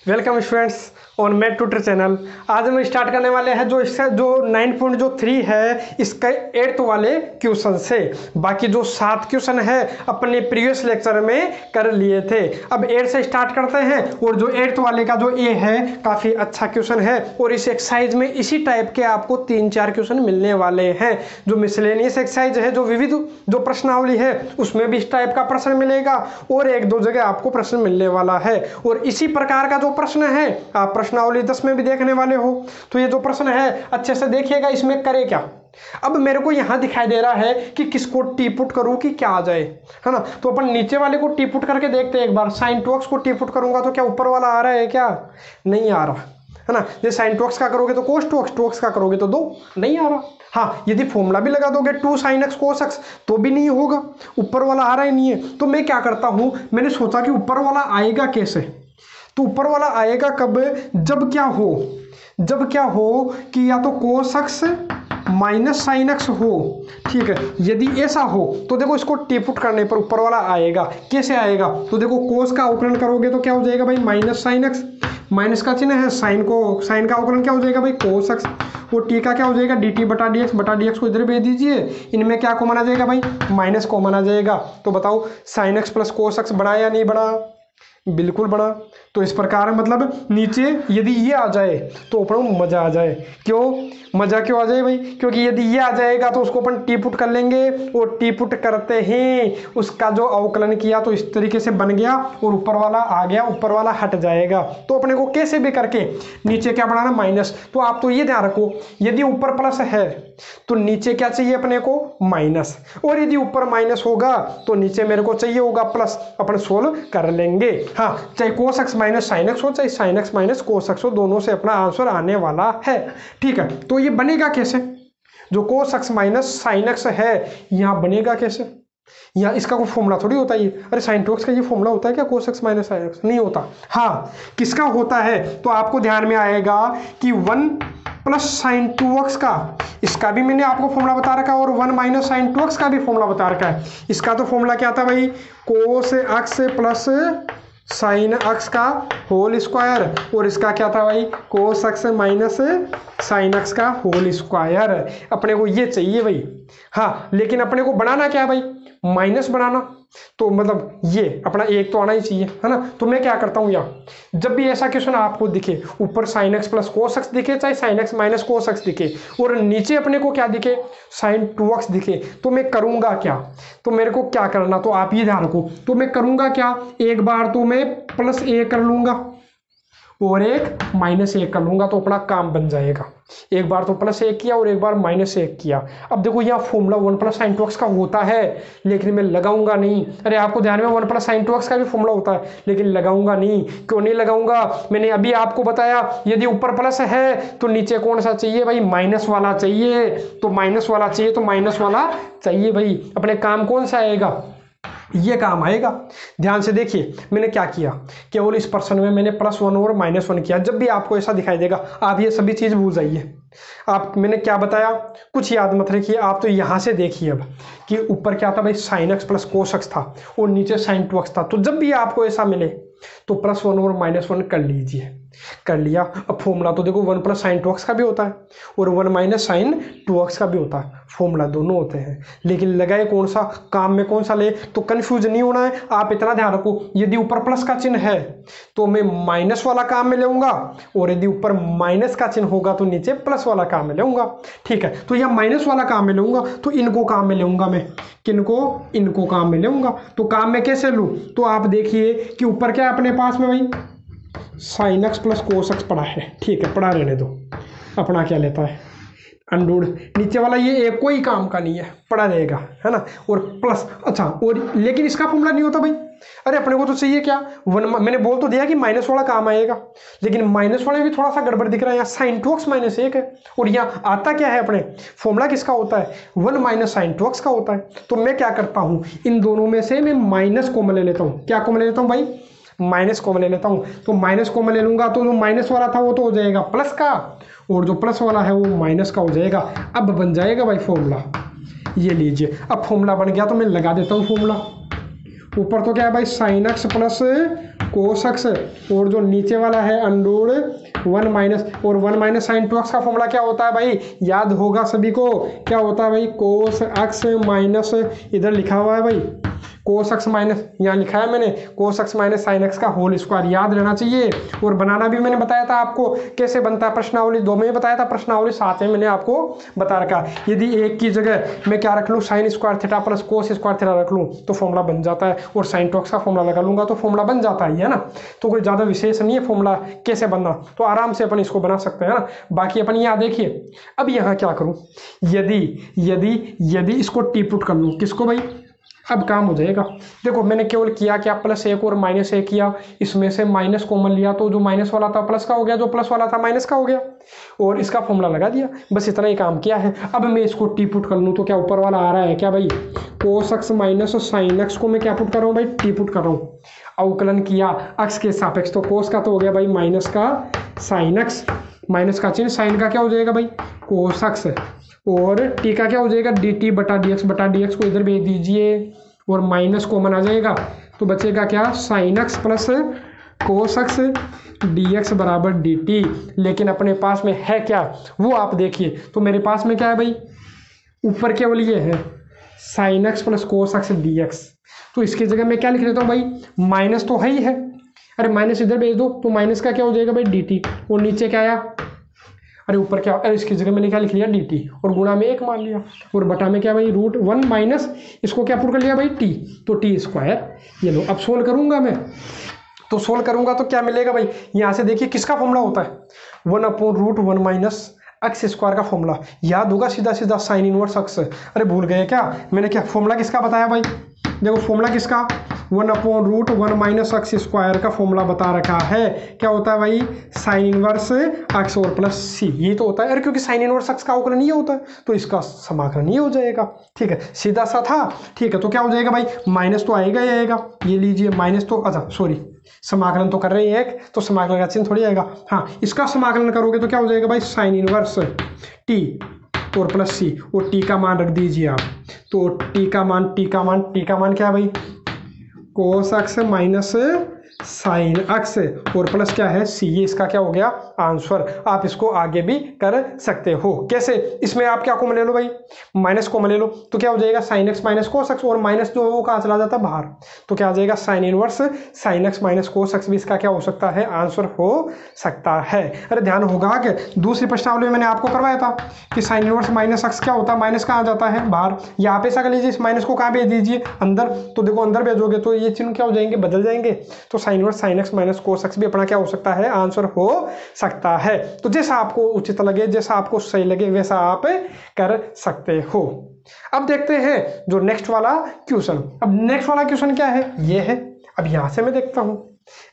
Welcome students on math tutor channel. आज हम start करने वाले हैं जो इसका जो 9.3 है इसका 8th वाले क्वेश्चन से। बाकी जो 7 क्वेश्चन है अपने प्रीवियस लेक्चर में कर लिए थे। अब 8 से स्टार्ट करते हैं और जो 8th वाले का जो ए है काफ़ी अच्छा क्वेश्चन है और इस एक्सरसाइज में इसी टाइप के आपको 3-4 क्वेश्चन मिलने वाले हैं। जो मिसलेनियस एक्सरसाइज है, जो विविध जो प्रश्नावली है उसमें भी इस टाइप का प्रश्न मिलेगा और 1-2 जगह आपको प्रश्न मिलने वाला है। और इसी प्रकार का जो प्रश्न है आप प्रश्नावली 10 में भी देखने वाले हो। तो ये जो प्रश्न है अच्छे से देखिएगा, इसमें करे क्या। अब मेरे को यहां दिखाई दे रहा है कि किसको टी पुट करूं कि क्या आ जाए, है ना। तो अपन नीचे वाले को टी पुट करके देखते हैं एक बार। sin 2x को टी पुट करूंगा तो क्या ऊपर वाला आ रहा है, क्या नहीं आ रहा, है ना। ये sin 2x का करोगे तो cos 2x, 2x का करोगे तो 2 नहीं आ रहा। हाँ, यदि फॉर्मूला भी लगा दोगे 2 sin x cos x तो भी नहीं होगा, ऊपर वाला आ रहा ही नहीं है। तो मैं क्या करता हूं, मैंने सोचा कि ऊपर वाला आएगा कैसे। तो ऊपर वाला आएगा कब, जब क्या हो कि या तो cos x minus sine x हो, ठीक है। यदि ऐसा हो तो देखो इसको टी पुट करने पर ऊपर वाला आएगा। कैसे आएगा, तो देखो कोस का अवकलन करोगे तो क्या हो जाएगा भाई, माइनस साइन एक्स, माइनस का चिन्ह है, साइन का अवकलन क्या हो जाएगा भाई, कोस एक्स। और टी का क्या हो जाएगा, डी टी बटा डी एक्स को इधर भेज दीजिए। इनमें क्या कॉमन आ जाएगा भाई, माइनस कॉमन आ जाएगा। तो बताओ sine x plus cos x बना या नहीं बना, बिल्कुल बना। तो इस प्रकार मतलब नीचे यदि ये आ जाए तो अपन मजा आ जाए। मजा क्यों आ जाए भाई, क्योंकि यदि ये आ जाएगा तो उसको अपन टी पुट कर लेंगे और टी पुट करते ही उसका जो अवकलन किया तो इस तरीके से बन गया और ऊपर वाला आ गया, ऊपर वाला हट जाएगा। तो अपने को कैसे भी करके नीचे क्या बनाना, माइनस। तो आप तो ये ध्यान रखो, यदि ऊपर प्लस है तो नीचे क्या चाहिए अपने को, माइनस। और यदि ऊपर माइनस होगा तो नीचे मेरे को चाहिए होगा प्लस। अपन सोल्व कर लेंगे। हाँ, चाहे cos x minus sine x हो, चाहे sine x minus cos x हो, दोनों से अपना आंसर आने वाला है, ठीक है। तो ये बनेगा कैसे, जो cos x minus sine x है यहाँ बनेगा कैसे। यहाँ इसका कोई फॉर्मूला थोड़ी होता है। अरे साइन 2x का ये फॉर्मूला होता है क्या, cos x minus sine x, नहीं होता। हाँ, किसका होता है, तो आपको ध्यान में आएगा कि 1 प्लस साइन 2x का, इसका भी मैंने आपको फॉर्मूला बता रखा है और 1 माइनस साइन 2x का भी फॉर्मूला बता रखा है। इसका तो फॉर्मूला क्या था भाई, cos x plus sine x का होल स्क्वायर। और इसका क्या था भाई, cos x minus sine x का होल स्क्वायर। अपने को ये चाहिए भाई। हाँ, लेकिन अपने को बनाना क्या है भाई, माइनस बनाना। तो मतलब ये अपना एक तो आना ही चाहिए, है ना। तो मैं क्या करता हूँ, यहाँ जब भी ऐसा क्वेश्चन आपको दिखे, ऊपर sine x plus cos x दिखे, चाहे sine x minus cos x दिखे और नीचे अपने को क्या दिखे, साइन 2x दिखे, तो मैं करूँगा क्या, तो मेरे को क्या करना, तो आप ये ध्यान रखो। तो मैं करूँगा क्या, एक बार तो मैं प्लस a कर लूँगा और एक माइनस 1 कर लूंगा, तो अपना काम बन जाएगा। एक बार तो प्लस 1 किया और एक बार माइनस 1 किया। अब देखो यहाँ फॉर्मूला 1 प्लस साइन 2x का होता है लेकिन मैं लगाऊंगा नहीं। अरे आपको ध्यान में 1 प्लस साइन 2x का भी फॉर्मूला होता है लेकिन लगाऊंगा नहीं। क्यों नहीं लगाऊंगा, मैंने अभी आपको बताया यदि ऊपर प्लस है तो नीचे कौन सा चाहिए भाई, माइनस वाला चाहिए। तो माइनस वाला चाहिए तो माइनस वाला चाहिए भाई। अपने काम कौन सा आएगा, ये काम आएगा। ध्यान से देखिए मैंने क्या किया, केवल इस पर्सन में मैंने +1 और -1 किया। जब भी आपको ऐसा दिखाई देगा आप ये सभी चीज़ भूल जाइए। आप मैंने क्या बताया कुछ याद मत रखिए, आप तो यहाँ से देखिए अब कि ऊपर क्या था भाई, sine x plus cos x था और नीचे साइन 2x था। तो जब भी आपको ऐसा मिले तो +1 और -1 कर लीजिए। कर लिया। अब फॉर्मूला तो देखो 1 प्लस साइन 2x का भी होता है और 1 माइनस साइन 2x का भी होता है। फॉर्मूला दोनों होते हैं लेकिन लगाए कौन सा, काम में कौन सा ले, तो कंफ्यूज नहीं होना है। आप इतना ध्यान रखो, यदि ऊपर प्लस का चिन्ह है तो मैं माइनस वाला काम में लेऊंगा और यदि ऊपर माइनस का चिन्ह होगा तो नीचे प्लस वाला काम में लेऊंगा, ठीक है। तो यह माइनस वाला काम में लूंगा तो इनको काम में लेऊंगा मैं, किनको, इनको काम में लेऊंगा। तो काम में कैसे लूँ, तो आप देखिए कि ऊपर क्या है अपने पास में भाई, sine x plus cos x पड़ा है, ठीक है, पड़ा रहने दो। अपना क्या लेता है, अंडूड। नीचे वाला ये एक कोई काम का नहीं है, पड़ा रहेगा, है ना। और प्लस, अच्छा, और लेकिन इसका फॉर्मूला नहीं होता भाई। अरे अपने को तो चाहिए क्या, मैंने बोल तो दिया कि माइनस वाला काम आएगा लेकिन माइनस वाले भी थोड़ा सा गड़बड़ दिख रहा है। यहाँ साइन 2x माइनस 1 है और यहाँ आता क्या है, अपने फॉर्मूला किसका होता है, 1 माइनस साइन 2x का होता है। तो मैं क्या करता हूँ, इन दोनों में से मैं माइनस कॉमन ले लेता हूँ। क्या कॉमन ले लेता हूँ भाई, माइनस कॉमन ले लेता हूँ। तो माइनस कॉमन ले लूंगा तो जो माइनस वाला था वो तो हो जाएगा प्लस का और जो प्लस वाला है वो माइनस का हो जाएगा। अब बन जाएगा भाई फॉर्मूला, ये लीजिए। अब फॉर्मूला बन गया तो मैं लगा देता हूँ फॉर्मूला। ऊपर तो क्या है भाई, sine x plus cos x, और जो नीचे वाला है अंडर 1 माइनस, और 1 माइनस साइन 2x का फॉर्मूला क्या होता है भाई, याद होगा सभी को, क्या होता है भाई, कोस एक्स माइनस, इधर लिखा हुआ है भाई कोस एक्स माइनस, यहाँ लिखा है मैंने cos x minus sine x का होल स्क्वायर, याद रहना चाहिए। और बनाना भी मैंने बताया था आपको कैसे बनता है, प्रश्नावली 2 में बताया था, प्रश्नावली 7 में मैंने आपको बता रखा। यदि एक की जगह मैं क्या रख लूँ, sine square theta plus cos square theta रख लूँ तो फॉर्मूला बन जाता है, और साइन 2x का फॉर्मूला लगा लूंगा तो फॉर्मूला बन जाता है ना। तो कोई ज़्यादा विशेष नहीं है फॉर्मूला कैसे बनना, तो आराम से अपन इसको बना सकते हैं ना। बाकी अपन यहाँ देखिए, अब यहाँ क्या करूँ, यदि यदि यदि इसको टी पुट कर लूँ, किसको भाई, अब काम हो जाएगा। देखो मैंने केवल किया क्या, +1 और -1 किया, इसमें से माइनस कॉमन लिया तो जो माइनस वाला था प्लस का हो गया, जो प्लस वाला था माइनस का हो गया, और इसका फॉर्मूला लगा दिया, बस इतना ही काम किया है। अब मैं इसको टी पुट कर लूँ तो क्या ऊपर वाला आ रहा है क्या भाई, cos x minus sine x को मैं क्या पुट कर रहा हूँ भाई, टी पुट कर रहा हूँ। अवकलन किया अक्स के सापेक्ष, तो कोस का तो हो गया भाई माइनस का साइन एक्स, माइनस का चिन्ह, साइन का क्या हो जाएगा भाई कोस एक्स, और टी का क्या हो जाएगा dt बटा dx को इधर भेज दीजिए, और माइनस कॉमन आ जाएगा तो बचेगा क्या, sine x plus cos x dx बराबर dt। लेकिन अपने पास में है क्या वो आप देखिए, तो मेरे पास में क्या है भाई, ऊपर केवल ये है sine x plus cos x dx, तो इसकी जगह मैं क्या लिख देता हूँ भाई, माइनस तो है ही है, अरे माइनस इधर भेज दो तो माइनस का क्या हो जाएगा भाई dt, और नीचे क्या आया, अरे ऊपर क्या, अरे इसकी जगह मैंने क्या लिख लिया dt, और गुणा में 1 मान लिया, और बटा में क्या भाई √1 माइनस इसको क्या पुट कर लिया भाई t, तो t स्क्वायर। ये लो अब सोल्व करूंगा मैं, तो सोल्व करूंगा तो क्या मिलेगा भाई, यहाँ से देखिए किसका फॉर्मूला होता है, 1/√1 माइनस एक्स स्क्वायर का फॉर्मूला, याद होगा सीधा सीधा साइन इनवर्स एक्स। अरे भूल गए क्या, मैंने क्या फॉर्मूला किसका बताया भाई, देखो फॉर्मूला किसका, 1/√1 माइनस एक्स स्क्वायर का फॉर्मूला बता रखा है, क्या होता है भाई साइन इनवर्स एक्स और प्लस सी, ये तो होता है। अरे क्योंकि साइन इनवर्स एक्स का अवकलन ये होता है तो इसका समाकलन ये हो जाएगा, ठीक है सीधा सा था, ठीक है। तो क्या हो जाएगा भाई, माइनस तो आएगा ही आएगा, ये लीजिए माइनस तो, अच्छा सॉरी समाकलन तो कर रहे हैं एक, तो समाकलन का चिन्ह थोड़ी आएगा, हाँ इसका समाकलन करोगे तो क्या हो जाएगा भाई साइन इनवर्स टी और प्लस सी, और टी का मान रख दीजिए आप, तो टी का मान क्या है भाई, cos x minus sine x और प्लस क्या है सी, ये इसका क्या हो गया आंसर। आप इसको आगे भी कर सकते हो, कैसे, इसमें आप क्या कॉमन ले लो भाई, माइनस कॉमन ले लो, तो क्या हो जाएगा sine x minus cos x, और माइनस जो है वो कहाँ चला जाता है बाहर, तो क्या आ जाएगा sine inverse sine x minus cos x भी इसका क्या हो सकता है आंसर हो सकता है। अरे ध्यान होगा कि दूसरी प्रश्नावली में मैंने आपको करवाया था कि साइन इनवर्स माइनस एक्स क्या होता है, माइनस कहाँ जाता है बाहर, यहाँ पे ऐसा कर लीजिए इस माइनस को कहाँ भेज दीजिए अंदर, तो देखो अंदर भेजोगे तो ये चिन्ह क्या हो जाएंगे बदल जाएंगे, तो sine inverse sine x minus cos x भी अपना क्या हो सकता है आंसर हो सकता है। तो जैसा आपको उचित लगे, जैसा आपको सही लगे वैसा आप कर सकते हो। अब देखते हैं जो नेक्स्ट वाला क्वेश्चन। अब नेक्स्ट वाला क्वेश्चन क्या है, ये है। अब यहां से मैं देखता हूं,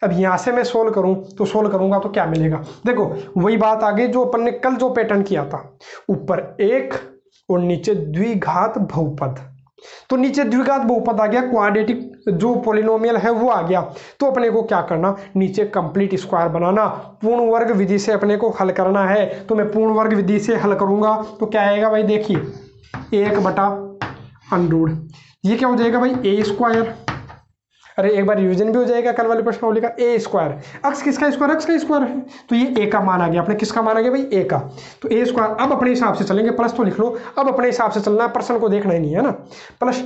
अब यहां से मैं सोल्व करूं तो सोल्व करूंगा तो क्या मिलेगा, देखो वही बात आ गई जो अपन ने कल जो पैटर्न किया था, ऊपर 1 और नीचे द्विघात बहुपद, तो नीचे द्विघात बहुपद आ गया, क्वाड्रेटिक जो पॉलिनोमियल है वो आ गया, तो अपने को क्या करना, नीचे कंप्लीट स्क्वायर बनाना, पूर्ण वर्ग विधि से अपने को हल करना है। तो मैं पूर्ण वर्ग विधि से हल करूंगा तो क्या आएगा भाई, देखिए 1/√, ये क्या हो जाएगा भाई ए स्क्वायर, अरे एक बार रिवीजन भी हो जाएगा कल वाले प्रश्नावली का, ए स्क्वायर, अक्स किसका स्क्वायर, अक्स का स्क्वायर है, तो ये ए का मान आ गया, अपने किसका मान आ गया भाई ए का, तो ए स्क्वायर। अब अपने हिसाब से चलेंगे, प्लस तो लिख लो, अब अपने हिसाब से चलना है, प्रश्न को देखना ही नहीं है ना, प्लस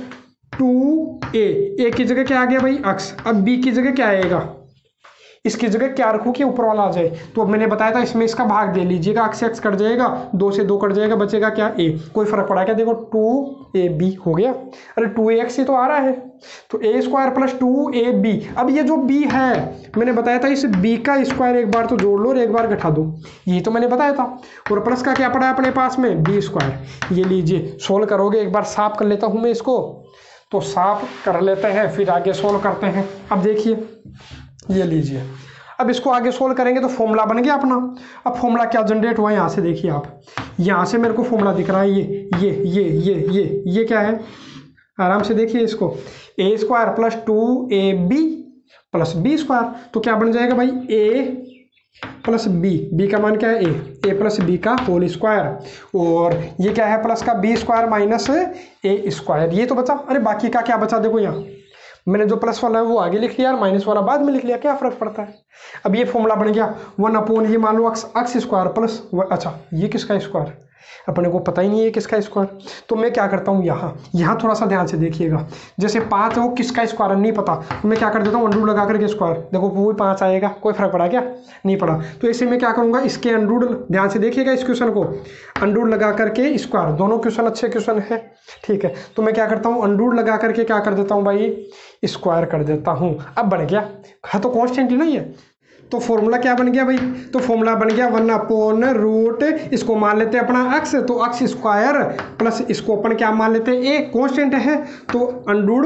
2a, ए की जगह क्या आ गया भाई अक्स, अब बी की जगह क्या आएगा, इसकी जगह क्या रखूँ कि ऊपर वाला आ जाए, तो अब मैंने बताया था इसमें इसका भाग दे लीजिएगा, अक्स एक्स कट जाएगा, 2 से 2 कट जाएगा, बचेगा क्या ए, कोई फर्क पड़ा क्या, देखो 2ab हो गया, अरे 2ax ही तो आ रहा है, तो ए स्क्वायर प्लस 2ab। अब ये जो b है मैंने बताया था इस b का स्क्वायर एक बार तो जोड़ लो और एक बार घटा दो, ये तो मैंने बताया था, और प्लस का क्या पड़ा है अपने पास में b स्क्वायर, ये लीजिए सोल्व करोगे, एक बार साफ कर लेता हूँ मैं इसको, तो साफ कर लेते हैं फिर आगे सोल्व करते हैं। अब देखिए ये लीजिए, अब इसको आगे सोल्व करेंगे तो फॉर्मूला बन गया अपना। अब फॉर्मूला क्या जनरेट हुआ, यहाँ से देखिए आप, यहाँ से मेरे को फॉर्मूला दिख रहा है, ये क्या है, आराम से देखिए इसको, a square plus 2ab plus b square, तो क्या बन जाएगा भाई ए प्लस बी का मान क्या है ए प्लस बी का होल स्क्वायर, और ये क्या है प्लस का बी स्क्वायर माइनस ए स्क्वायर, ये तो बचा। अरे बाकी का क्या बचा, देखो यहाँ मैंने जो प्लस वाला है वो आगे लिख लिया और माइनस वाला बाद में लिख लिया, क्या फर्क पड़ता है। अब ये फॉर्मूला बन गया 1 ये मान लो एक्स स्क्वायर प्लस, अच्छा ये किसका स्क्वायर, अपने को पता ही नहीं है किसका स्क्वायर। तो मैं क्या करता हूँ, यहाँ थोड़ा सा ध्यान से देखिएगा, जैसे 5 है वो किसका स्क्वायर नहीं पता, तो मैं क्या कर देता हूँ अंडरूट लगा करके स्क्वायर, देखो वो भी 5 आएगा, कोई फर्क पड़ा क्या, नहीं पड़ा। तो ऐसे मैं क्या करूँगा, इसके अंडरूट, ध्यान से देखिएगा इस क्वेश्चन को, अंडरूट लगा करके स्क्वायर, दोनों क्वेश्चन अच्छे क्वेश्चन है, ठीक है। तो मैं क्या करता हूँ अंडरूट लगा करके क्या कर देता हूँ भाई, स्क्वायर कर देता हूँ। अब बन गया है तो कॉन्स्टेंट ही नहीं है, तो फॉर्मूला क्या बन गया भाई, तो फॉर्मूला बन गया 1/रूट, इसको मान लेते हैं अपना एक्स, तो एक्स स्क्वायर प्लस इसको अपन क्या मान लेते हैं, ए कांस्टेंट है, तो under root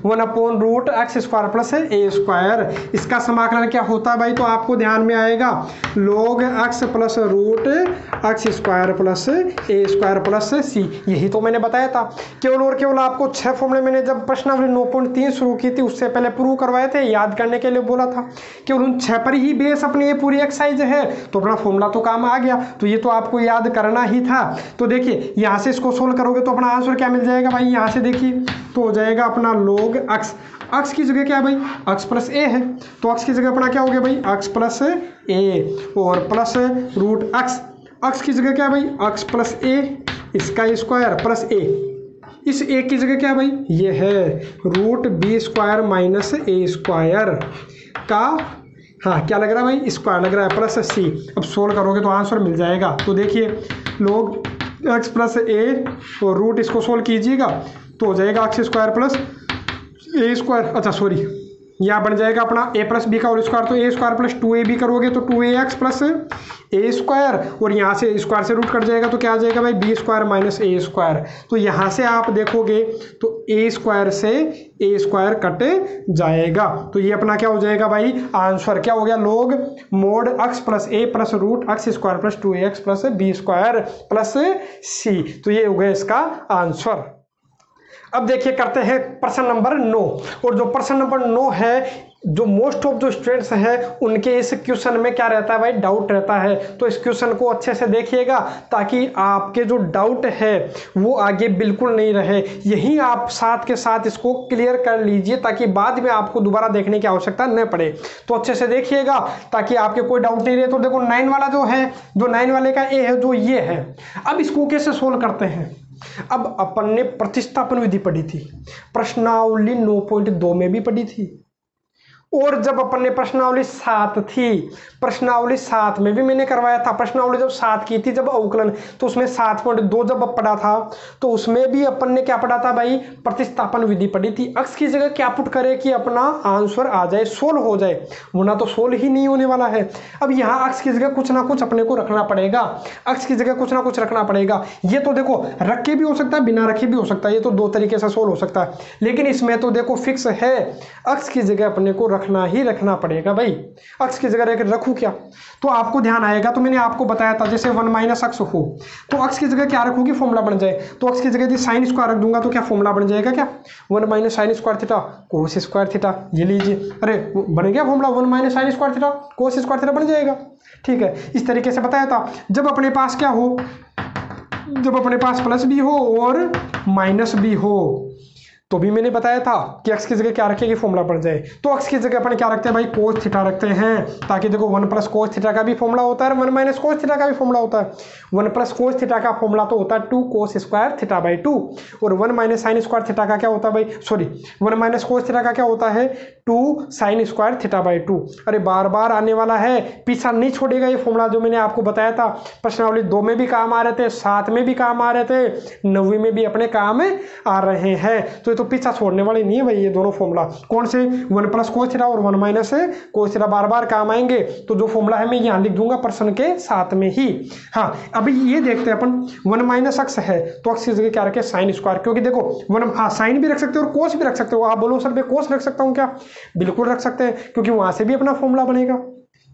1/रूट x square plus a square, इसका समाकलन क्या होता है भाई, तो आपको ध्यान में आएगा log x plus root x square plus a square plus c, यही तो मैंने बताया था। केवल और केवल आपको 6 फॉर्मूले मैंने जब प्रश्नावली 9.3 शुरू की थी उससे पहले प्रूव करवाए थे, याद करने के लिए बोला था, केवल उन 6 पर ही बेस अपनी ये पूरी एक्सरसाइज है, तो अपना फॉर्मूला तो काम आ गया, तो ये तो आपको याद करना ही था। तो देखिए यहाँ से इसको सोल्व करोगे तो अपना आंसर क्या मिल जाएगा भाई, यहाँ से देखिए तो हो जाएगा अपना log एक्स, एक्स की जगह क्या है भाई, एक्स प्लस ए है, तो एक्स की जगह अपना क्या हो गया भाई, एक्स प्लस ए, और प्लस रूट एक्स, एक्स की जगह क्या है भाई, एक्स प्लस ए, इसका स्क्वायर प्लस ए, इस ए की जगह क्या है भाई, ये है रूट बी स्क्वायर माइनस ए स्क्वायर का, हाँ क्या लग रहा है भाई, स्क्वायर लग रहा है, प्लस सी। अब सोल्व करोगे तो आंसर मिल जाएगा। तो देखिए log एक्स प्लस ए और रूट इसको सोल्व कीजिएगा तो हो जाएगा x square plus a square, अच्छा सॉरी यहाँ बन जाएगा अपना a प्लस बी का और स्क्वायर, तो ए स्क्वायर प्लस 2ab करोगे तो 2ax प्लस ए स्क्वायर, और यहाँ से स्क्वायर से रूट कट जाएगा तो क्या आ जाएगा भाई, बी स्क्वायर माइनस ए स्क्वायर। तो यहाँ से आप देखोगे तो ए स्क्वायर से ए स्क्वायर कट जाएगा, तो ये अपना क्या हो जाएगा भाई, आंसर क्या हो गया, log mod x plus a plus root x square plus 2ax plus b square plus c, तो ये हो गया इसका आंसर। अब देखिए करते हैं प्रश्न नंबर 9, और जो प्रश्न नंबर 9 है, जो मोस्ट ऑफ जो स्टूडेंट्स हैं उनके इस क्वेश्चन में क्या रहता है भाई, डाउट रहता है, तो इस क्वेश्चन को अच्छे से देखिएगा ताकि आपके जो डाउट है वो आगे बिल्कुल नहीं रहे, यही आप साथ के साथ इसको क्लियर कर लीजिए ताकि बाद में आपको दोबारा देखने की आवश्यकता न पड़े। तो अच्छे से देखिएगा ताकि आपके कोई डाउट नहीं रहे। तो देखो 9 वाला जो है, जो 9 वाले का ए है जो ये है, अब इसको कैसे सोल्व करते हैं। अब अपन ने प्रतिस्थापन विधि पढ़ी थी, प्रश्नावली 9.2 में भी पढ़ी थी, और जब अपन ने प्रश्नावली 7 थी, प्रश्नावली 7 में भी मैंने करवाया था। प्रश्नावली जब 7 की थी जब अवकलन, तो उसमें 7.2 जब पढ़ा था तो उसमें भी अपन ने क्या पढ़ा था भाई, प्रतिस्थापन विधि पढ़ी थी। एक्स की जगह क्या पुट करे कि अपना आंसर आ जाए, सोल्व हो जाए, वरना तो सोल्व ही नहीं होने वाला है। अब यहाँ एक्स की जगह कुछ ना कुछ अपने को रखना पड़ेगा, एक्स की जगह कुछ ना कुछ रखना पड़ेगा। ये तो देखो रख के भी हो सकता है, बिना रखे भी हो सकता है, ये तो 2 तरीके से सोल्व हो सकता है, लेकिन इसमें तो देखो फिक्स है, एक्स की जगह अपने को रखना ही रखना पड़ेगा भाई। एक्स की जगह रखूं क्या, तो आपको ध्यान आएगा, तो मैंने आपको बताया था जैसे 1 माइनस एक्स हो तो एक्स की जगह क्या रखूंगी, फॉर्मूला बन जाए, तो एक्स की जगह यदि साइन स्क्वायर रख दूंगा तो क्या फॉर्मूला बन जाएगा, क्या 1 minus sine square theta cos square theta, ये लीजिए, अरे बन गया formula 1 minus sine square theta cos square theta बन जाएगा। ठीक है, इस तरीके से बताया था। जब अपने पास क्या हो, जब अपने पास प्लस भी हो और माइनस भी हो, तो भी मैंने बताया था कि एक्स की जगह क्या रखेगी, फॉर्मूला बन जाए। तो एक्स की जगह अपन क्या रखते हैं भाई, कोस थीटा रखते हैं, ताकि देखो 1 प्लस कोस थीटा का भी फॉर्मूला होता है, 1 माइनस कोस थीटा का भी फॉर्मूला होता है। 1 प्लस कोस थीटा का फॉर्मूला तो होता है 2 कोस स्क्वायर थीटा बाई 2, और 1 माइनस साइन स्क्वायर थीटा का क्या होता है भाई, सॉरी 1 माइनस कोस थीटा का क्या होता है 2 साइन स्क्वायर थीटा बाई 2। अरे बार बार आने वाला है, पीछा नहीं छोड़ेगा ये फॉर्मूला, जो मैंने आपको बताया था। प्रश्नावली 2 में भी काम आ रहे थे, 7 में भी काम आ रहे थे, 9वीं में भी अपने काम आ रहे हैं, तो ये तो पीछा छोड़ने वाले नहीं है भाई ये दोनों फॉर्मूला। कौन से, 1 प्लस कोस थीटा और 1 माइनस कोस थीटा बार बार काम आएंगे, तो जो फॉर्मूला है मैं यहाँ लिख दूंगा प्रश्न के साथ में ही। हाँ अभी ये देखते हैं अपन, 1 माइनस एक्स है तो एक्स की जगह क्या रखे, साइन स्क्वायर, क्योंकि देखो 1, हाँ साइन भी रख सकते हो और कोस भी रख सकते हो। आप बोलो सर मैं कोस रख सकता हूँ क्या, बिल्कुल रख सकते हैं, क्योंकि वहां से भी अपना फॉर्मूला बनेगा,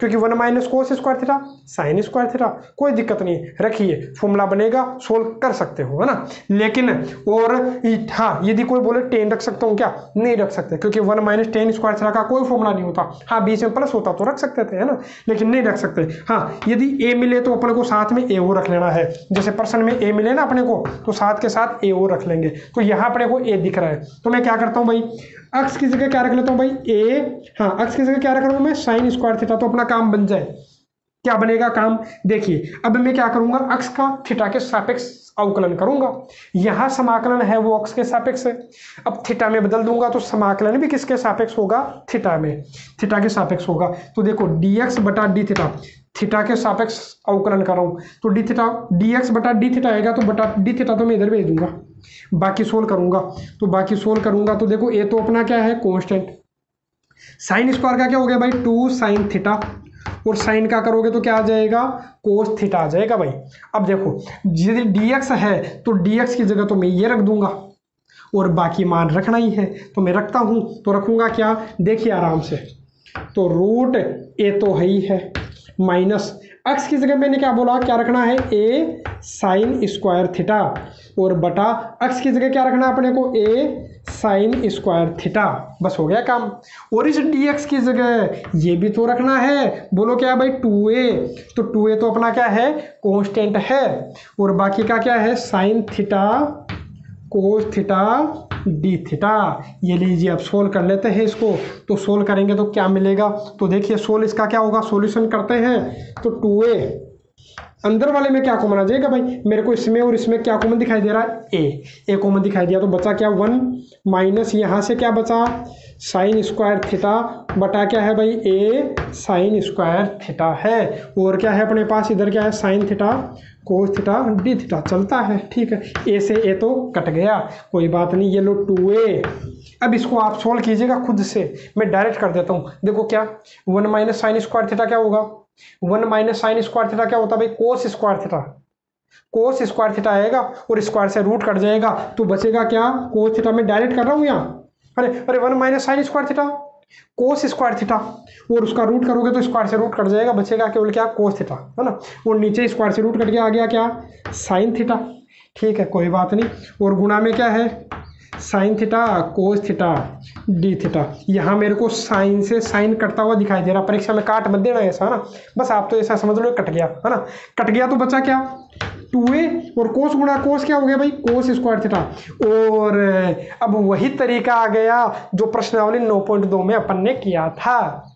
क्योंकि 1 minus cos square theta sine square theta, कोई दिक्कत नहीं, रखिए फॉर्मूला बनेगा, सोल्व कर सकते हो, है ना। लेकिन और हाँ, यदि कोई बोले टेन रख सकता हूँ क्या, नहीं रख सकते, क्योंकि 1 माइनस टेन स्क्वायर थीटा का कोई फॉर्मूला नहीं होता। हाँ, बीच में प्लस होता तो रख सकते थे, है ना, लेकिन नहीं रख सकते। हाँ, यदि ए मिले तो अपने को साथ में ए ओ रख लेना है, जैसे पर्सन में ए मिले ना अपने को, तो साथ के साथ ए ओ रख लेंगे। तो यहाँ अपने को ए दिख रहा है, तो मैं क्या करता हूँ भाई, अक्स की जगह क्या रख लेता हूँ भाई, ए, हाँ अक्स की जगह क्या रख रहा हूँ मैं, साइन स्क्वायर थीटा, तो अपना काम बन जाए। क्या बनेगा काम, देखिए अब मैं क्या करूंगा, अक्स का थीटा के सापेक्ष अवकलन करूंगा। यहां समाकलन है वो अक्स के सापेक्ष है, अब थीटा में बदल दूंगा तो समाकलन भी किसके सापेक्ष होगा, थीटा में, थीटा के सापेक्ष होगा। तो देखो dx बटा डी थीटा, थीटा के सापेक्ष अवकलन कर रहा हूं, तो डी थीटा dx बटा डी थीटा आएगा, तो बटा डी थीटा तो मैं इधर भेज दूंगा, बाकी सोल्व करूंगा। तो बाकी सोल्व करूंगा तो देखो ए तो अपना क्या है, कांस्टेंट, साइन स्क्वायर का क्या हो गया भाई, 2 साइन थीटा, और साइन का करोगे तो क्या आ जाएगा, कोस थीटा आ जाएगा भाई। अब देखो यदि dx है तो dx की जगह तो मैं ये रख दूंगा, और बाकी मान रखना ही है, तो मैं रखता हूं, तो रखूंगा क्या, देखिए आराम से, तो रूट ए तो है ही है, माइनस अक्स की जगह मैंने क्या बोला, क्या रखना है, ए साइन स्क्वायर थीटा, और बटा अक्स की जगह क्या रखना है अपने को, ए साइन स्क्वायर थीटा, बस हो गया काम। और इस dx की जगह ये भी तो रखना है, बोलो क्या भाई, 2a, तो 2a तो अपना क्या है, कांस्टेंट है, और बाकी का क्या है, sine theta cos theta D theta. ये लीजिए, अब सोल्व कर लेते हैं इसको, तो सोल्व करेंगे तो क्या मिलेगा, तो देखिए सोल्व इसका क्या होगा, सॉल्यूशन करते हैं, तो 2a अंदर वाले में क्या कॉमन आ जाएगा भाई, मेरे को इसमें और इसमें क्या कॉमन दिखाई दे रहा है, ए कॉमन दिखाई दिया, तो बचा क्या 1 माइनस यहाँ से क्या बचा, साइन स्क्वायर थीटा बटा क्या है भाई, ए साइन स्क्वायर थीटा है, और क्या है अपने पास इधर क्या है, sine theta cos theta D theta, चलता है, ठीक है। ए से ए तो कट गया, कोई बात नहीं, ये लो 2a। अब इसको आप सोल्व कीजिएगा खुद से, मैं डायरेक्ट कर देता हूँ। देखो क्या 1 माइनस साइन स्क्वायर थीटा क्या होगा, 1 माइनस साइन स्क्वायर थीटा क्या होता है भाई, cos square theta, cos square theta आएगा, और स्क्वायर से रूट कट जाएगा, तो बचेगा क्या, कोस थीटा में डायरेक्ट कर रहा हूँ यहाँ, अरे 1 minus sine square theta cos square theta, और उसका रूट करोगे तो स्क्वायर से रूट कट जाएगा, बचेगा केवल क्या, कोस थीटा, है ना, और नीचे स्क्वायर से रूट कट के आ गया क्या, साइन थीटा, ठीक है, कोई बात नहीं, और गुणा में क्या है, sine theta cos theta D theta. यहाँ मेरे को साइन से साइन कटता हुआ दिखाई दे रहा, परीक्षा में काट मत देना ऐसा, है ना, बस आप तो ऐसा समझ लो कट गया, है ना, कट गया तो बचा क्या, 2a, और कोस गुणा कोस क्या हो गया भाई, कोस स्क्वायर थीटा। और अब वही तरीका आ गया जो प्रश्नावली 9.2 में अपन ने किया था।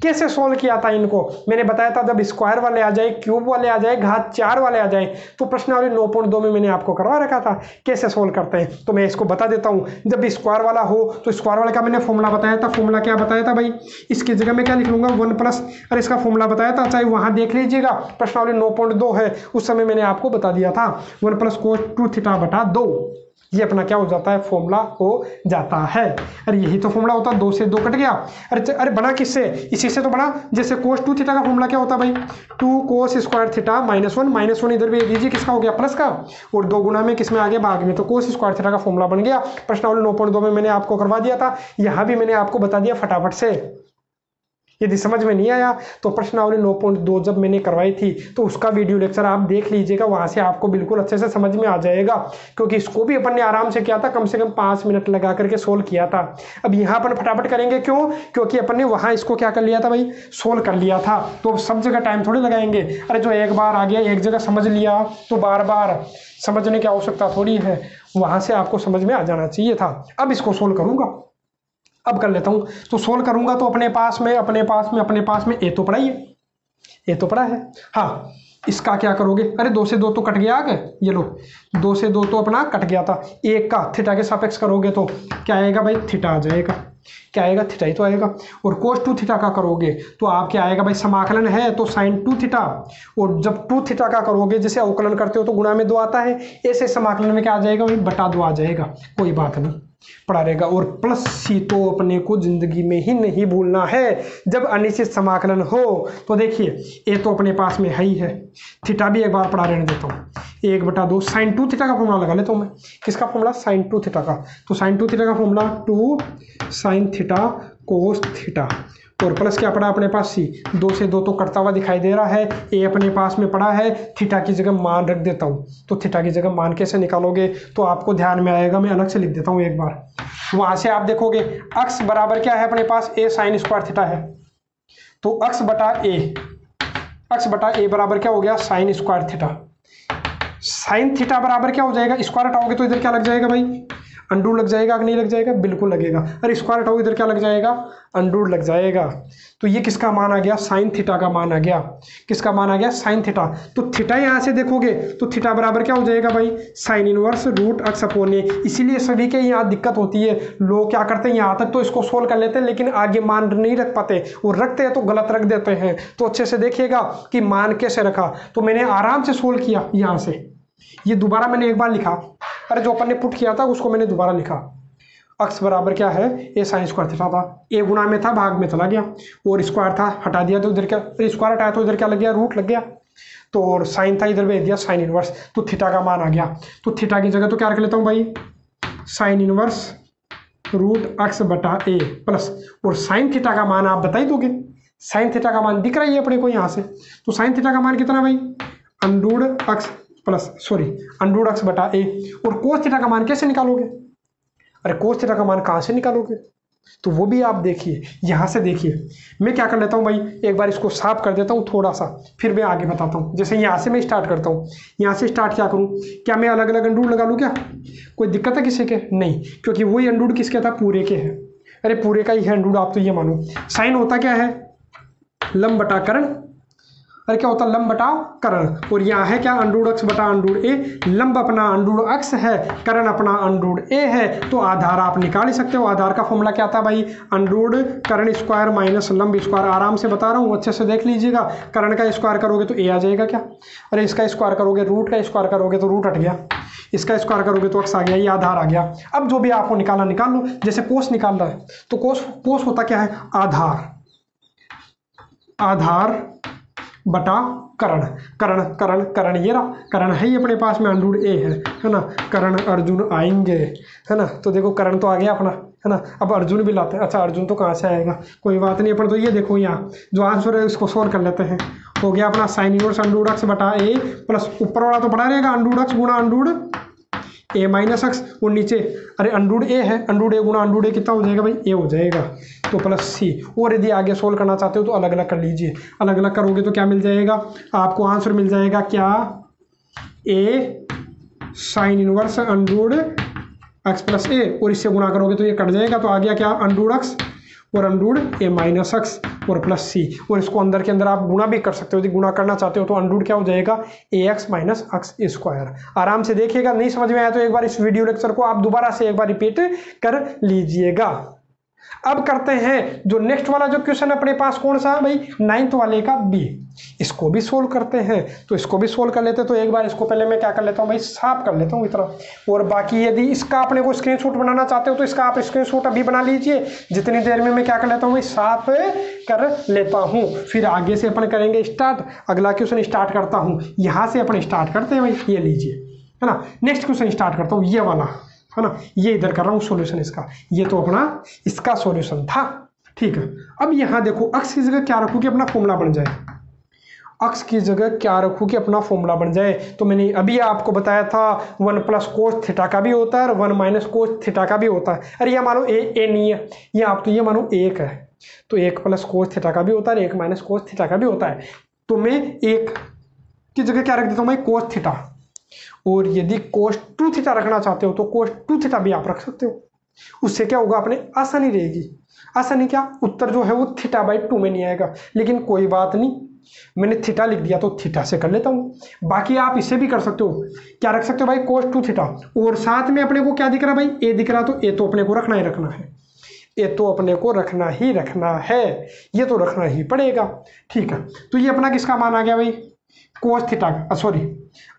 कैसे सोल्व किया था इनको, मैंने बताया था, जब स्क्वायर वाले आ जाए, क्यूब वाले आ जाए, घात 4 वाले आ जाए, तो प्रश्नावली 9.2 में मैंने आपको करवा रखा था कैसे सोल्व करते हैं। तो मैं इसको बता देता हूं, जब स्क्वायर वाला हो तो स्क्वायर वाले का मैंने फॉर्मूला बताया था, फॉर्मूला क्या बताया था भाई, इसकी जगह मैं क्या लिख लूंगा 1 प्लस, और इसका फॉर्मूला बताया था, चाहे वहां देख लीजिएगा, प्रश्नावली 9.2 है, उस समय मैंने आपको बता दिया था, 1 प्लस कोस 2 थीटा बटा 2, ये अपना क्या हो जाता है, फॉर्मूला हो जाता है। अरे यही तो फॉर्मूला होता है, 2 से 2 कट गया, अरे बना किससे, इसी से तो बना, जैसे कोस 2 थीटा का फॉर्मूला क्या होता है भाई, 2 कोस स्क्वायर थीटा -1 इधर भी दीजिए, किसका हो गया, प्लस का, और 2 गुना में किसमें आगे भाग में, तो कोस स्क्वायर थीटा का फॉर्मूला बन गया। प्रश्नावली 9.2 में मैंने आपको करवा दिया था, यहाँ भी मैंने आपको बता दिया फटाफट से। यदि समझ में नहीं आया तो प्रश्नावली 9.2 जब मैंने करवाई थी तो उसका वीडियो लेक्चर आप देख लीजिएगा, वहां से आपको बिल्कुल अच्छे से समझ में आ जाएगा, क्योंकि इसको भी अपन ने आराम से किया था, कम से कम 5 मिनट लगा करके सोल्व किया था। अब यहाँ अपन फटाफट करेंगे, क्यों, क्योंकि अपन ने वहां इसको क्या कर लिया था भाई, सोल्व कर लिया था, तो सब जगह टाइम थोड़ी लगाएंगे। अरे जो एक बार आ गया, एक जगह समझ लिया, तो बार बार समझने की आवश्यकता थोड़ी है, वहां से आपको समझ में आ जाना चाहिए था। अब इसको सोल्व करूंगा, अब कर लेता हूं, तो सोल्व करूंगा तो अपने पास में ए तो पड़ा ही है, ए तो पड़ा है। हाँ, इसका क्या करोगे, अरे 2 से 2 तो कट गया, आ गए, ये लो 2 से 2 तो अपना कट गया था, एक का थीटा के सापेक्ष करोगे तो क्या आएगा भाई, थीटा आ जाएगा, क्या आएगा, थीटा ही तो आएगा। और कोस 2 थीटा का करोगे तो आप क्या आएगा भाई, समाकलन है तो साइन 2 थीटा, और जब 2 थीटा का करोगे, जैसे अवकलन करते हो तो गुणा में 2 आता है, ऐसे समाकलन में क्या आ जाएगा भाई, बटा 2 आ जाएगा, कोई बात नहीं, पड़ा रहेगा। और प्लस सी तो अपने को जिंदगी में ही नहीं भूलना है जब अनिश्चित समाकलन हो। तो देखिए ए तो अपने पास में है ही है, थीटा भी एक बार पढ़ा रहने देता हूँ, 1/2 साइन 2 थीटा का फॉर्मूला लगा लेता हूँ मैं, किसका फॉर्मूला, साइन 2 थीटा का, तो साइन 2 थीटा का formula 2 sine theta cos theta, और प्लस क्या पड़ा अपने पास सी, 2 से 2 तो कटता हुआ दिखाई दे रहा है, ए अपने पास में पड़ा है, थीटा की जगह मान रख देता हूँ। तो थीटा की जगह मान कैसे निकालोगे तो आपको ध्यान में आएगा, मैं अलग से लिख देता हूँ एक बार। वहां से आप देखोगे अक्स बराबर क्या है अपने पास, ए साइन स्क्वायर थीटा है, तो अक्स बटा ए बराबर क्या हो गया, sine square theta. Sine theta बराबर क्या हो जाएगा, स्क्वायर हटाओगे तो इधर क्या लग जाएगा भाई, अंडूर लग जाएगा कि नहीं लग जाएगा, बिल्कुल लगेगा। अरे स्क्वायर हटाओगे इधर क्या लग जाएगा, अंडूर लग जाएगा। तो ये किसका मान आ गया, साइन थीटा का मान आ गया। किसका मान आ गया, साइन थीटा। तो थीटा यहाँ से देखोगे तो थीटा बराबर क्या हो जाएगा भाई, साइन इनवर्स रूट अक्स अपॉन ए। इसीलिए सभी के यहाँ दिक्कत होती है, लोग क्या करते हैं यहाँ तक तो इसको सोल्व कर लेते हैं लेकिन आगे मान नहीं रख पाते, और रखते हैं तो गलत रख देते हैं। तो अच्छे से देखिएगा कि मान कैसे रखा। तो मैंने आराम से सोल्व किया यहाँ से, ये दोबारा मैंने एक बार लिखा, अरे जो अपन ने पुट किया था उसको मैंने दोबारा लिखा। अक्स बराबर क्या है, ए साइन स्क्वायर थीटा था, ए गुना में था भाग में चला गया, और स्क्वायर था हटा दिया तो इधर क्या, स्क्वायर हटाया तो इधर क्या लग गया, रूट लग गया। तो और साइन था इधर भेज दिया साइन इनवर्स, तो थीटा का मान आ गया। तो थीटा की जगह तो क्या रख लेता हूँ भाई, साइन इनवर्स रूट अक्स बटा ए प्लस, और साइन थीटा का मान आप बता ही दोगे, साइन थीटा का मान दिख रहा है अपने को यहाँ से। तो साइन थीटा का मान कितना भाई, अंडूड अक्स अंडूड अक्स बटा ए। और कोस थीटा का मान कैसे निकालोगे, अरे कोस थीटा का मान कहाँ से निकालोगे, तो वो भी आप देखिए, यहाँ से देखिए। मैं क्या कर लेता हूँ भाई, एक बार इसको साफ कर देता हूँ थोड़ा सा, फिर मैं आगे बताता हूँ। जैसे यहाँ से मैं स्टार्ट करता हूँ, यहाँ से स्टार्ट क्या करूँ, क्या मैं अलग अलग अंडूड लगा लूँ क्या, कोई दिक्कत है किसी के, नहीं, क्योंकि वही अंडूड किसके था, पूरे के है। अरे पूरे का ही है अंडूड, आप तो ये मानो। साइन होता क्या है, लंब बटा कर्ण, अरे क्या होता है, लंब बटा कर्ण। और यहाँ है क्या, अंडूड अक्स बटा अंडूड ए। लंब अपना अंडूड अक्स है, कर्ण अपना अंडूड ए है, तो आधार आप निकाल ही सकते हो। आधार का फॉर्मूला क्या था भाई, अंडूड कर्ण स्क्वायर माइनस लंब स्क्वायर। आराम से बता रहा हूँ, अच्छे से देख लीजिएगा। कर्ण का स्क्वायर करोगे तो ए आ जाएगा क्या, अरे इसका स्क्वायर करोगे, रूट का स्क्वायर करोगे तो रूट हट गया, इसका स्क्वायर करोगे तो अक्स आ गया, ये आधार आ गया। अब जो भी आपको निकालना निकाल लो। जैसे कोस निकाल रहा है तो कोस होता क्या है, आधार बटा कर्ण ये रहा, कर्ण है ही अपने पास में, अंडूड ए है ना। कर्ण अर्जुन आएंगे, है ना। तो देखो कर्ण तो आ गया अपना, है ना। अब अर्जुन भी लाते हैं, अच्छा अर्जुन तो कहाँ से आएगा, कोई बात नहीं। अपन तो ये देखो यहाँ जो आंसर है इसको सोल्व कर लेते हैं। हो गया अपना साइन इनवर्स अंडूड अक्स बटा ए प्लस ऊपर वाला तो पड़ा रहेगा अंडूड अक्स गुणा अंडूड ए माइनस अक्स, और नीचे अरे अंडूड ए है, अंडूड ए गुणा अंडूड ए कितना हो जाएगा भाई, ए हो जाएगा, तो प्लस सी। और यदि आगे सोल्व करना चाहते हो तो अलग अलग कर लीजिए। अलग अलग करोगे तो क्या मिल जाएगा आपको, आंसर मिल जाएगा क्या, ए साइन इनवर्स अंडूड एक्स प्लस ए, और इससे गुणा करोगे तो ये कट जाएगा, तो आ गया क्या, अंडूड एक्स और अंडूड ए माइनस एक्स और प्लस सी। और इसको अंदर के अंदर आप गुणा भी कर सकते हो, यदि गुणा करना चाहते हो तो अंडूड क्या हो जाएगा, ए एक्स माइनस एक्स स्क्वायर। आराम से देखिएगा, नहीं समझ में आया तो एक बार इस वीडियो लेक्चर को आप दोबारा से एक बार रिपीट कर लीजिएगा। अब करते हैं जो नेक्स्ट वाला जो क्वेश्चन अपने पास, कौन सा भाई, 9th वाले का बी। इसको भी सोल्व करते हैं, तो इसको भी सोल्व कर लेते हैं। तो एक बार इसको पहले मैं क्या कर लेता हूँ भाई, साफ कर लेता हूँ इतना। और बाकी यदि इसका अपने को स्क्रीनशॉट बनाना चाहते हो तो इसका आप स्क्रीनशॉट अभी बना लीजिए। जितनी देर में मैं क्या कर लेता हूँ भाई, साफ कर लेता हूँ, फिर आगे से अपन करेंगे स्टार्ट। अगला क्वेश्चन स्टार्ट करता हूँ, यहाँ से अपन स्टार्ट करते हैं भाई, ये लीजिए, है ना। नेक्स्ट क्वेश्चन स्टार्ट करता हूँ, ये वाला, है ना। ये इधर कर रहा हूँ सॉल्यूशन इसका, ये तो अपना इसका सॉल्यूशन था, ठीक है। अब यहाँ देखो, अक्स की जगह क्या रखूँ कि अपना फॉर्मूला बन जाए, अक्स की जगह क्या रखूँ कि अपना फॉर्मूला बन जाए। तो मैंने अभी आपको बताया था 1 प्लस कोस थीटा का भी होता है और 1 माइनस कोस थीटा का भी होता है। अरे ये मानो ए नहीं है, ये आप तो ये मानो 1 है, तो 1 प्लस कोस थीटा का भी होता है, 1 माइनस कोस थीटा का भी होता है। तो मैं 1 की जगह क्या रख देता हूँ भाई, कोस थीटा। और यदि कोस 2 थीटा रखना चाहते हो तो कोस 2 थीटा भी आप रख सकते हो। उससे क्या होगा, अपने आसानी रहेगी। आसानी क्या, उत्तर जो है वो थीटा बाई 2 में नहीं आएगा, लेकिन कोई बात नहीं, मैंने थीटा लिख दिया तो थीटा से कर लेता हूँ। बाकी आप इसे भी कर सकते हो, क्या रख सकते हो भाई, कोस 2 थीटा। और साथ में अपने को क्या दिख रहा है भाई, ए दिख रहा, तो ए तो अपने को रखना ही रखना है, ये तो अपने को रखना ही रखना है, ये तो रखना ही पड़ेगा, ठीक है। तो ये अपना किसका मान आ गया भाई, कोस थीटा, सॉरी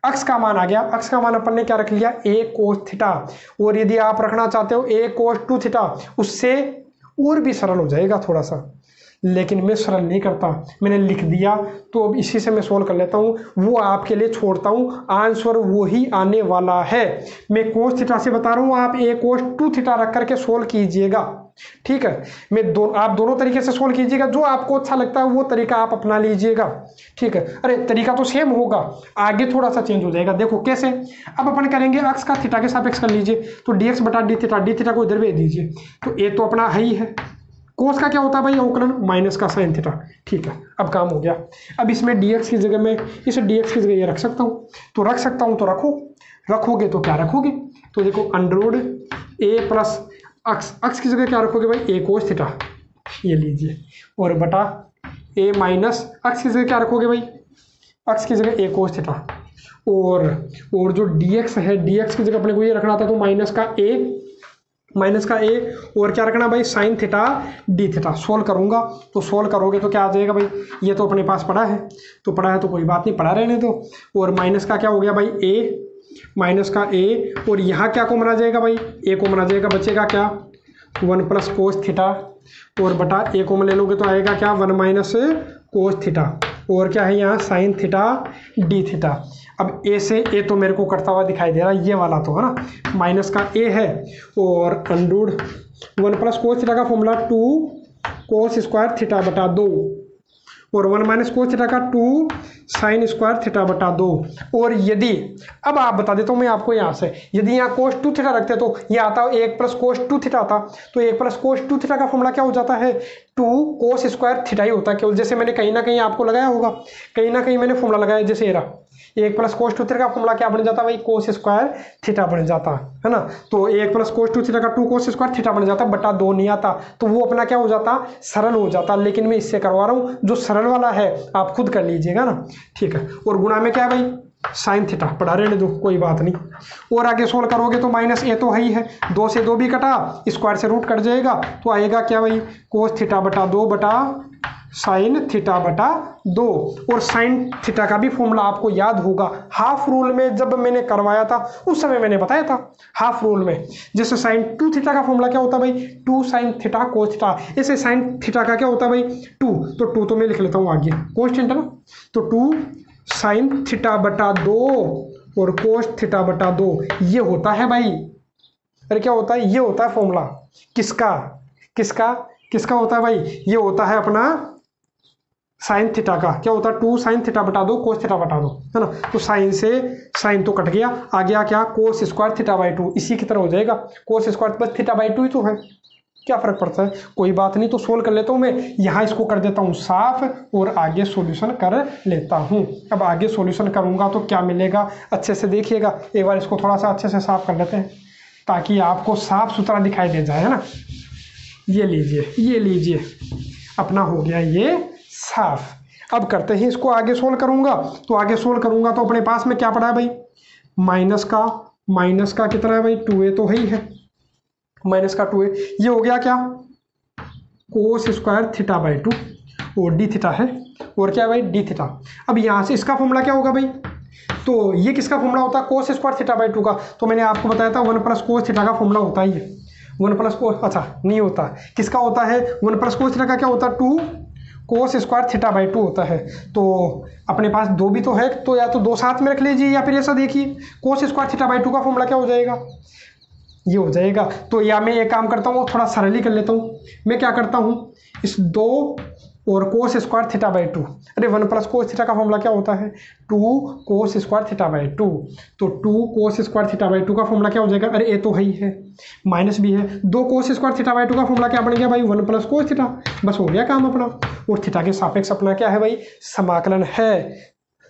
अक्स का मान आ गया। अक्स का मान अपन ने क्या रख लिया, ए कोस थीटा। और यदि आप रखना चाहते हो ए कोस 2 थीटा, उससे और भी सरल हो जाएगा थोड़ा सा, लेकिन मैं सरल नहीं करता, मैंने लिख दिया तो अब इसी से मैं सोल्व कर लेता हूँ, वो आपके लिए छोड़ता हूँ, आंसर वही आने वाला है। मैं कोस थीटा से बता रहा हूँ, आप ए कोस 2 थीटा रख करके सोल्व कीजिएगा, ठीक है। आप दोनों तरीके से सोल्व कीजिएगा, जो आपको अच्छा लगता है वो तरीका आप अपना लीजिएगा, ठीक है। अरे तरीका तो सेम होगा, आगे थोड़ा सा चेंज हो जाएगा। देखो कैसे, अब अपन करेंगे अक्स का थीटा के सापेक्ष कर लीजिए, तो dx बटा डी थीटा को इधर भेज दीजिए, तो ए तो अपना है ही है। कोस का क्या होता है भाई अवकलन, माइनस का साइन थीटा, ठीक है। अब काम हो गया। अब इसमें dx की जगह में इस dx की जगह ये रख सकता हूँ, तो रख सकता हूँ, तो रखोगे तो क्या रखोगे, तो देखो अंडरवुड ए प्लस अक्स की जगह क्या रखोगे भाई, ए कोस थीटा, ये लीजिए, और बटा ए माइनस अक्स की जगह क्या रखोगे भाई, अक्स की जगह ए कोस थीटा, और जो dx है, dx की जगह अपने को ये रखना था, तो माइनस का ए और क्या रखना भाई, sine theta D theta. Solve करूंगा तो सोल्व करोगे तो क्या आ जाएगा भाई, ये तो अपने पास पड़ा है तो कोई बात नहीं, पड़ा रहने दो। और माइनस का क्या हो गया भाई, ए, माइनस का ए, और यहाँ क्या कॉमन आ जाएगा भाई, ए कॉमन आ जाएगा, बचेगा क्या 1 प्लस कोस थीटा, और बटा ए कॉमन ले लोगे तो आएगा क्या 1 माइनस कोस थीटा, और क्या है यहाँ साइन थीटा डी थीटा। अब ए से ए तो मेरे को कटता हुआ दिखाई दे रहा है, ये वाला तो है ना, माइनस का ए है, और अंडूड 1 प्लस कोस थीटा का फॉर्मूला 2 कोस स्क्वायर थीटा बटा 2, और 1 माइनस कोस थीटा का 2 साइन स्क्वायर थीटा बटा 2। और यदि, अब आप बता देता हूँ मैं आपको यहाँ से, यदि यहाँ कोस 2 थीटा रखते तो ये आता 1 प्लस कोस 2 थीटा आता, तो 1 प्लस कोस 2 थीटा का फॉर्मूला क्या हो जाता है, 2 कोस स्क्वायर थीटा ही होता है केवल। जैसे मैंने कहीं ना कहीं आपको लगाया होगा, कहीं ना कहीं मैंने फॉर्मूला लगाया, जैसे ये रहा 1 प्लस कोस 2 थीटा का फॉर्मूला क्या बन जाता भाई, कोस स्क्वायर थीटा बन जाता है ना। तो 1 प्लस कोस 2 थीटा का 2 कोस स्क्वायर थीटा बन जाता, बटा 2 नहीं आता, तो वो अपना क्या हो जाता, सरल हो जाता। लेकिन मैं इससे करवा रहा हूँ, जो सरल वाला है आप खुद कर लीजिएगा ना, ठीक है। और गुणा में क्या है भाई, साइन थीटा, पढ़ा रहने दो कोई बात नहीं। और आगे सोल्व करोगे तो माइनस ए तो है ही है, 2 से 2 भी कटा, स्क्वायर से रूट कट जाएगा, तो आएगा क्या भाई, कोस थीटा बटा 2 बटा साइन थीटा बटा 2। और साइन थीटा का भी फॉर्मूला आपको याद होगा, हाफ रूल में जब मैंने करवाया था उस समय मैंने बताया था, हाफ रूल में जैसे साइन 2 थीटा का फॉर्मूला क्या होता है भाई, 2 साइन थीटा कोस थीटा, ऐसे साइन थीटा का क्या होता है भाई 2, तो 2 तो मैं लिख लेता हूँ आगे, कॉन्स्टेंट है ना, तो 2 साइन थीटा बटा 2 और कोस थीटा बटा 2, ये होता है भाई, अरे क्या होता है, ये होता है फॉर्मूला, किसका किसका किसका होता है भाई, ये होता है अपना साइन थीटा का। क्या होता है, 2 साइन थीटा बटा 2 कोस थीटा बटा 2, है ना। तो साइन से साइन तो कट गया, आ गया क्या कोस स्क्वायर थीटा बाई 2, इसी की तरह हो जाएगा, cos square plus theta by 2 ही तो है, क्या फर्क पड़ता है, कोई बात नहीं। तो सोल्व कर लेता हूँ मैं, यहाँ इसको कर देता हूँ साफ, और आगे सॉल्यूशन कर लेता हूँ। अब आगे सॉल्यूशन करूँगा तो क्या मिलेगा, अच्छे से देखिएगा, एक बार इसको थोड़ा सा अच्छे से साफ कर लेते हैं ताकि आपको साफ सुथरा दिखाई दे जाए, है ना। ये लीजिए अपना हो गया ये साफ। अब करते हैं इसको, आगे सोल्व करूंगा तो अपने पास में क्या पड़ा है भाई, माइनस का कितना है भाई, 2a तो है ही है, माइनस का 2a, ये हो गया क्या कोस स्क्वायर थीटा बाई 2, और डी थीटा है, और क्या है भाई डी थीटा। अब यहाँ से इसका फॉर्मूला क्या होगा भाई, तो ये किसका फॉर्मूला होता है, कोस स्क्वायर थीटा बाई 2 का, तो मैंने आपको बताया था 1 प्लस कोस थीटा का फॉर्मूला होता ही है, 1 प्लस कोस, अच्छा नहीं होता, किसका होता है 1 प्लस कोस थीटा का क्या होता है 2 कोस स्क्वायर थीटा बाई 2 होता है। तो अपने पास 2 भी तो है, तो या तो 2 साथ में रख लीजिए, या फिर ऐसा देखिए कोस स्क्वायर थीटा बाई 2 का फॉर्मूला क्या हो जाएगा, ये हो जाएगा। तो या मैं एक काम करता हूँ, थोड़ा सरल ही कर लेता हूँ, मैं क्या करता हूँ, इस 2 और कोस स्क्वायर थीटा बाई 2, अरे 1 प्लस कोस थीटा का फॉर्मूला क्या होता है 2 कोस स्क्वायर थीटा बाई 2, तो 2 कोस स्क्वायर थीटा बाई 2 का फॉर्मूला क्या हो जाएगा, अरे ए तो है ही है, माइनस भी है, 2 कोस स्क्वायर थीटा बाई 2 का फॉर्मूला क्या बन गया भाई 1 प्लस कोस थीटा, बस हो गया काम अपना। और थीटा के सापेक्ष अपना क्या है भाई, समाकलन है,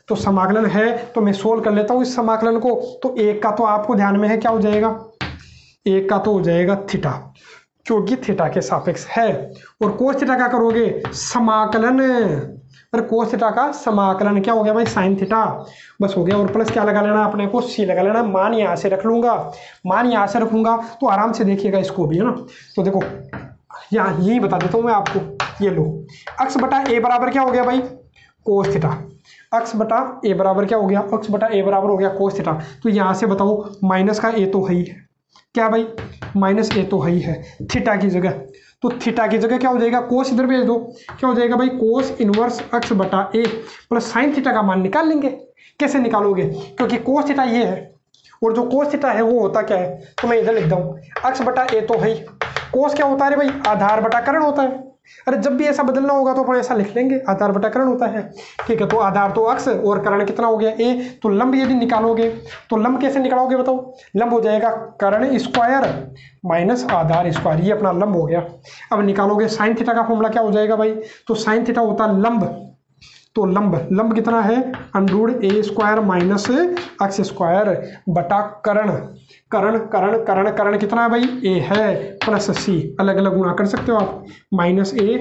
तो समाकलन है तो मैं सोल्व कर लेता हूँ इस समाकलन को। तो एक का तो आपको ध्यान में है क्या हो जाएगा, एक का तो हो जाएगा थीटा, क्योंकि थीटा के सापेक्ष है, और कोस थीटा का करोगे समाकलन, पर कोस थीटा का समाकलन क्या हो गया भाई साइन थीटा, बस हो गया। और प्लस क्या लगा लेना अपने को, सी लगा लेना, मान यहाँ से रख लूंगा, मान यहाँ से रखूंगा तो आराम से देखिएगा इसको भी, है ना। तो देखो यहाँ यही बता देता हूँ मैं आपको, ये लो अक्स बटा ए बराबर क्या हो गया भाई कोस थीटा, अक्स बटा ए बराबर क्या हो गया, अक्स बटा ए बराबर हो गया कोस थीटा। तो यहाँ से बताओ माइनस का ए तो है ही, क्या भाई माइनस ए तो ही है थीटा की जगह, तो थीटा की जगह क्या हो जाएगा, कोस इधर भेज दो, क्या हो जाएगा भाई कोस इनवर्स अक्स बटा ए प्लस साइन थीटा का मान निकाल लेंगे। कैसे निकालोगे, क्योंकि कोस थीटा ये है और जो कोस थीटा है वो होता क्या है, तो मैं इधर लिख दूँ अक्स बटा ए तो है, कोस क्या होता है भाई, आधार बटा करण होता है। अरे जब भी ऐसा बदलना होगा तो अपन ऐसा लिख लेंगे, आधार बटा करण होता है। ठीक है, तो आधार तो अक्स और करण कितना हो गया ए, तो लंब यदि निकालोगे तो लंब कैसे निकालोगे बताओ, लंब हो जाएगा करण स्क्वायर माइनस आधार स्क्वायर, ये अपना लंब हो गया। अब निकालोगे साइन थीटा का फॉर्मूला क्या हो जाएगा भाई, तो साइन थीटा होता है लंब, तो लंब कितना है अंडरूट ए स्क्वायर माइनस एक्स स्क्वायर बटा करण, करण कितना है भाई ए है प्लस सी, अलग अलग गुणा कर सकते हो आप, माइनस ए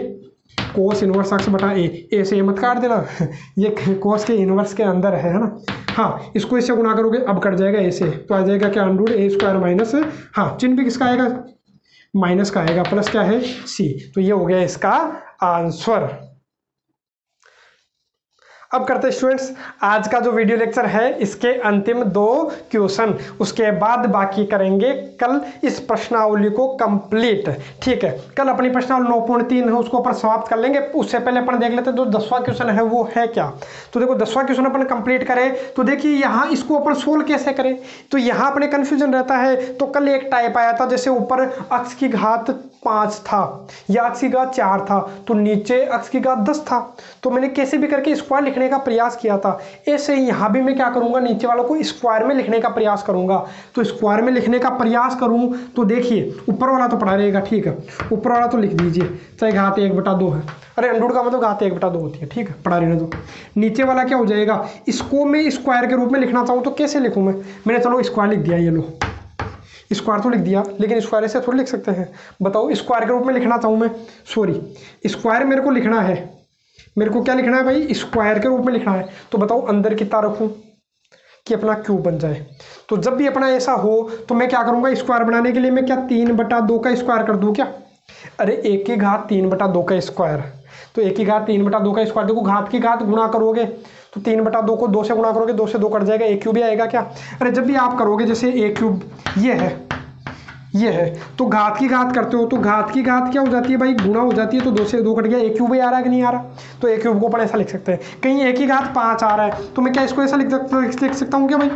कोस इनवर्स एक्स बटा ए से मत काट देना ये कोस के इनवर्स के अंदर है ना। हाँ, इसको इससे गुणा करोगे अब कट जाएगा ए से, तो आ जाएगा क्या अंडरूट ए स्क्वायर माइनस, हाँ चिन्ह भी किसका आएगा, माइनस का आएगा, प्लस क्या है सी, तो ये हो गया इसका आंसर। अब करते हैं स्टूडेंट्स आज का जो वीडियो लेक्चर है इसके अंतिम 2 क्वेश्चन, उसके बाद बाकी करेंगे कल इस प्रश्नावली को कंप्लीट। ठीक है, कल अपनी प्रश्नावली 9.3 है उसको अपन समाप्त कर लेंगे, उससे पहले अपन देख लेते हैं जो 10वां क्वेश्चन है वो है क्या। तो देखो 10वां क्वेश्चन अपन कंप्लीट करें तो देखिए यहाँ इसको अपन सोल्व कैसे करें, तो यहाँ अपने कन्फ्यूजन रहता है। तो कल एक टाइप आया था जैसे ऊपर अक्स की घात 5 था या अक्स की घात 4 था, तो नीचे अक्स की घात 10 था, तो मैंने कैसे भी करके स्क्वायर लिखने का प्रयास किया था। ऐसे ही यहाँ भी मैं क्या करूँगा, नीचे वालों को स्क्वायर में लिखने का प्रयास करूँगा। तो स्क्वायर में लिखने का प्रयास करूँ तो देखिए ऊपर वाला तो पढ़ा रहेगा, ठीक है ऊपर वाला तो लिख दीजिए, चाहे घात 1/2 है, अरे अंडरूट का मतलब घात 1/2 होती है, ठीक है पढ़ा रहने दो। नीचे वाला क्या हो जाएगा, इसको मैं स्क्वायर के रूप में लिखना चाहूँ तो कैसे लिखूँ मैंने चलो स्क्वायर लिख दिया, ये लो स्क्वायर तो लिख दिया, लेकिन स्क्वायर ऐसे थोड़ी लिख सकते हैं, बताओ स्क्वायर के रूप में लिखना चाहूँ मैं, सॉरी स्क्वायर मेरे को लिखना है, मेरे को क्या लिखना है भाई स्क्वायर के रूप में लिखना है, तो बताओ अंदर कितना रखूँ कि अपना क्यूब बन जाए। तो जब भी अपना ऐसा हो तो मैं क्या करूँगा, स्क्वायर बनाने के लिए मैं क्या 3/2 का स्क्वायर कर दूँ क्या, अरे 1 की घात 3/2 का स्क्वायर, तो 1 की घात 3/2 का स्क्वायर, देखो घात की घात गुणा करोगे तो 3/2 को 2 से गुणा करोगे, 2 से 2 कट जाएगा, ए क्यूब ही आएगा क्या। अरे जब भी आप करोगे जैसे ए क्यूब ये है तो घात की घात करते हो तो घात की घात क्या हो जाती है भाई, गुणा हो जाती है, तो 2 से 2 कट गया, ए क्यूब ही आ रहा है कि नहीं आ रहा, तो ए क्यूब को अपन ऐसा लिख सकते हैं। कहीं ए की घात 5 आ रहा है तो मैं क्या इसको ऐसा लिख सकता हूँ क्या भाई,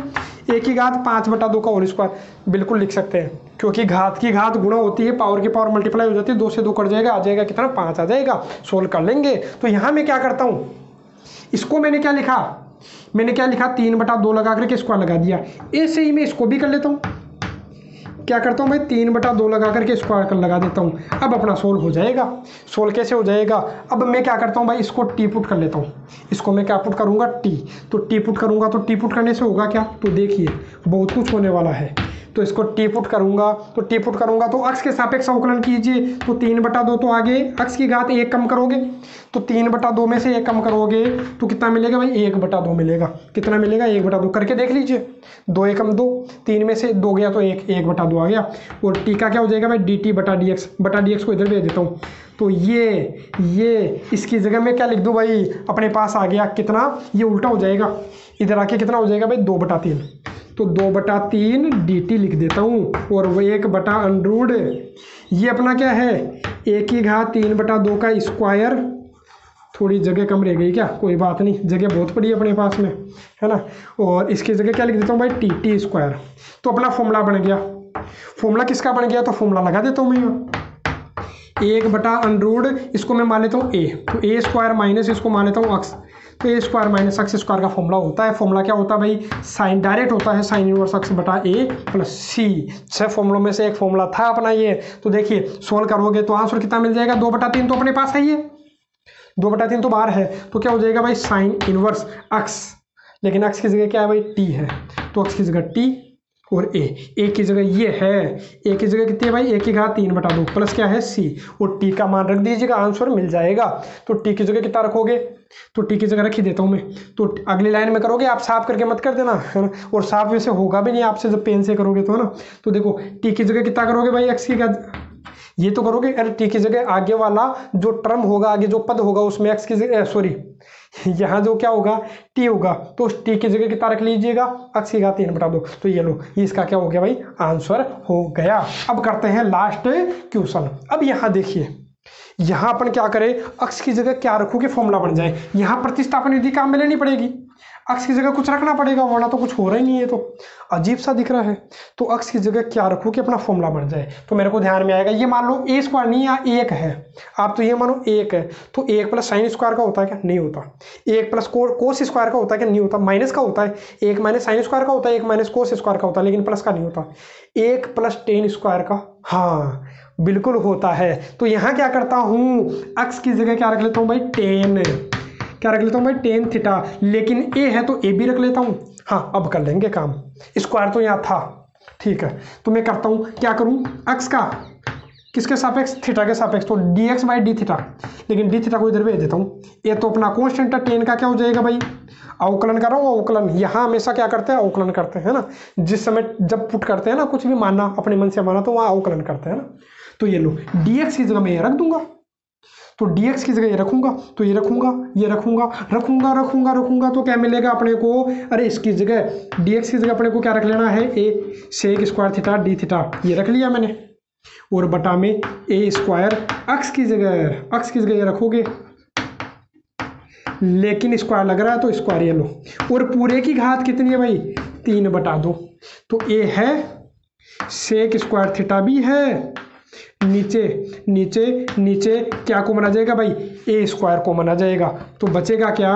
ए की घात 5/2 का होल स्क्वायर, बिल्कुल लिख सकते हैं, क्योंकि घात की घात गुणा होती है, पावर की पावर मल्टीप्लाई हो जाती है, 2 से 2 कट जाएगा, आ जाएगा कितना 5 आ जाएगा, सोल्व कर लेंगे। तो यहाँ मैं क्या करता हूँ, इसको मैंने क्या लिखा 3/2 लगा करके स्क्वायर लगा दिया, ऐसे ही मैं इसको भी कर लेता हूँ, क्या करता हूँ भाई 3/2 लगा करके स्क्वायर कर लगा देता हूँ, अब अपना सोल्व हो जाएगा। सोल्व कैसे हो जाएगा, अब मैं क्या करता हूँ भाई इसको टी पुट कर लेता हूँ, इसको मैं क्या पुट करूँगा टी, तो टी पुट करूँगा तो टी पुट करने से होगा क्या, तो देखिए बहुत कुछ होने वाला है, तो इसको टी पुट करूँगा तो अक्स के सापेक्ष अवकलन कीजिए, तो 3/2 तो आगे अक्स की घात 1 कम करोगे तो 3/2 में से 1 कम करोगे तो कितना मिलेगा भाई 1/2 मिलेगा, कितना मिलेगा 1/2 करके देख लीजिए, 2 एकम 2, 3 में से 2 गया तो 1/2 आ गया, और टी का क्या हो जाएगा भाई dt/dx को इधर भेज देता हूँ, तो ये इसकी जगह में क्या लिख दूँ भाई, अपने पास आ गया कितना, ये उल्टा हो जाएगा, इधर आके कितना हो जाएगा भाई 2/3, तो 2/3 dt लिख देता हूँ, और वो 1/√, ये अपना क्या है 1 की घात 3/2 का स्क्वायर, थोड़ी जगह कम रह गई क्या, कोई बात नहीं, जगह बहुत पड़ी है अपने पास में है ना, और इसकी जगह क्या लिख देता हूँ भाई टी स्क्वायर, तो अपना फॉर्मूला बन गया। फॉर्मूला किसका बन गया, तो फॉर्मूला लगा देता हूँ मैं 1/√, इसको मैं मान लेता हूँ ए, तो ए स्क्वायर माइनस इसको मान लेता हूँ अक्स, तो ए स्क्वायर माइनस एक्स स्क्वायर का फॉर्मूला होता है, फॉर्मूला क्या होता है भाई साइन, डायरेक्ट होता है साइन इनवर्स एक्स बटा ए प्लस सी, 6 फॉर्मूलों में से एक फॉर्मूला था अपना ये। तो देखिए सोल्व करोगे तो आंसर कितना मिल जाएगा, 2/3 तो अपने पास है, ये 2/3 तो बाहर है, तो क्या हो जाएगा भाई साइन इनवर्स एक्स, लेकिन एक्स की जगह क्या है भाई टी है, तो एक्स की जगह टी और ए की जगह ये है, ए की जगह कितनी है भाई 1 की घात 3/2 प्लस क्या है सी, और टी का मान रख दीजिएगा, आंसर मिल जाएगा। तो टी की जगह कितना रखोगे, तो टी की जगह रख ही देता हूँ मैं, तो अगली लाइन में करोगे आप साफ करके मत कर देना है ना, और साफ वैसे होगा भी नहीं आपसे जब पेन से करोगे तो है ना। तो देखो टी की जगह कितना करोगे भाई एक्स की घात, ये तो करोगे, अरे टी की जगह आगे वाला जो टर्म होगा, आगे जो पद होगा उसमें एक्स की जगह, सॉरी यहाँ जो क्या होगा टी होगा, तो उस टी की जगह कितना रख लीजिएगा, एक्स की घात 3/2। तो ये लो, ये इसका क्या हो गया भाई, आंसर हो गया। अब करते हैं लास्ट क्वेश्चन। अब यहाँ देखिए, यहाँ अपन क्या करें, एक्स की जगह क्या रखोगे फॉर्मूला बन जाए। यहाँ प्रतिस्थापन विधि काम में लेनी पड़ेगी, एक्स की जगह कुछ रखना पड़ेगा, वरना तो कुछ हो रहा ही नहीं है, तो अजीब सा दिख रहा है। तो एक्स की जगह क्या रखो कि अपना फॉर्मूला बन जाए। तो मेरे को ध्यान में आएगा, ये मान लो ए स्क्वायर नहीं या एक है, आप तो ये मानो एक है, तो एक प्लस साइन स्क्वायर का होता है क्या, नहीं होता। एक प्लस कोस स्क्वायर का होता है क्या, नहीं होता। माइनस का होता है, एक माइनस साइन स्क्वायर का होता है, एक माइनस कोस स्क्वायर का होता है, लेकिन प्लस का नहीं होता। एक प्लस टेन स्क्वायर का, हाँ बिल्कुल होता है। तो यहाँ क्या करता हूँ, एक्स की जगह क्या रख लेता हूँ भाई, टेन, क्या रख लेता हूँ भाई, टेन थीटा। लेकिन ए है तो ए भी रख लेता हूँ। हाँ अब कर लेंगे काम, स्क्वायर तो यहाँ था, ठीक है। तो मैं करता हूँ, क्या करूँ, एक्स का किसके सापेक्ष, थीटा के सापेक्ष, तो D x by D theta. लेकिन डी थीटा को इधर भेज देता हूँ, ये तो अपना कॉन्स्टेंट है, टेन का क्या हो जाएगा भाई, अवकलन कर रहा हूँ, अवकलन। यहाँ हमेशा क्या करते हैं, अवकलन करते हैं ना, जिस समय जब पुट करते हैं ना, कुछ भी मानना अपने मन से माना तो वहाँ अवकलन करते हैं ना। तो ये लो, dx की जगह मैं ये रख दूंगा, तो dx की जगह ये रखूंगा, तो ये रखूंगा, ये रखूंगा, रखूंगा रखूंगा रखूंगा, तो क्या मिलेगा अपने को, अरे इसकी जगह dx की जगह अपने को क्या रख लेना है, a sec square theta D theta, ये रख लिया मैंने, और बटा में ए स्क्वायर, एक्स की जगह ये रखोगे, लेकिन स्क्वायर लग रहा है तो स्क्वायर ये लो, और पूरे की घात कितनी है भाई, 3/2। तो ए है, सेक स्क्वायर थीटा भी है, नीचे नीचे नीचे क्या कॉमन आ जाएगा भाई, ए स्क्वायर कॉमन आ जाएगा। तो बचेगा क्या,